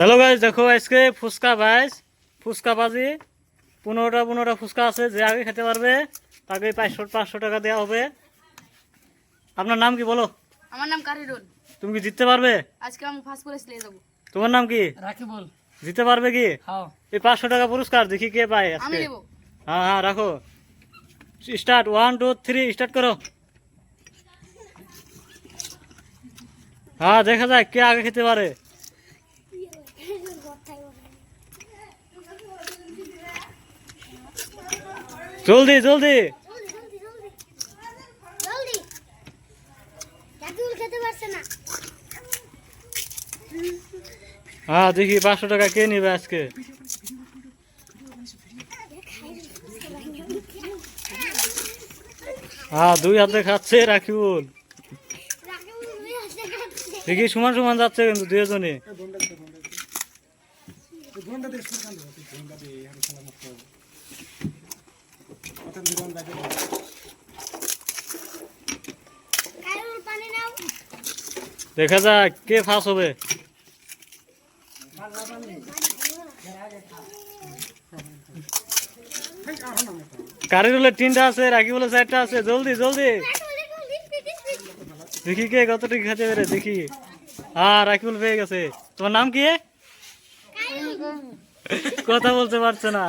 Hello guys, দেখো আজকে fuchka vice fuchka বাজি 15টা ফুচকা আছে। যে আগে খেতে পারবে তাকে 500 টাকা দেওয়া হবে। আপনার নাম কি বলো? আমার নাম কারিরুল। তুমি কি জিততে পারবে? আজকে আমি ফার্স্ট প্রাইজ নিয়ে যাব। তোমার নাম কি? রাকিবুল। জিততে পারবে কি? হ্যাঁ এই 500 টাকা পুরস্কার দেখি কে পায় আমি আজকে। নেব। হ্যাঁ হ্যাঁ, রাখো। স্টার্ট 1 2 3 স্টার্ট করো। হ্যাঁ, দেখা যাক কে আগে খেতে পারে। জলদি জলদি। হ্যাঁ, দেখি 500 টাকা কে নিবে আজকে। হ্যাঁ, 2 হাতে খাচ্ছে রাকিবুল। দেখি সমান সমান যাচ্ছে কিন্তু দুজনে। দেখা যাক কে ফার্স্ট হবে। কারিরুলের 3টা আছে, রাকিবুলের 4টা আছে। জলদি জলদি দেখি কে কতটুকু খেতে পারে দেখি। হ্যাঁ, রাকিবুল পেয়ে গেছে। তোমার নাম কি? কথা বলতে পারছে না।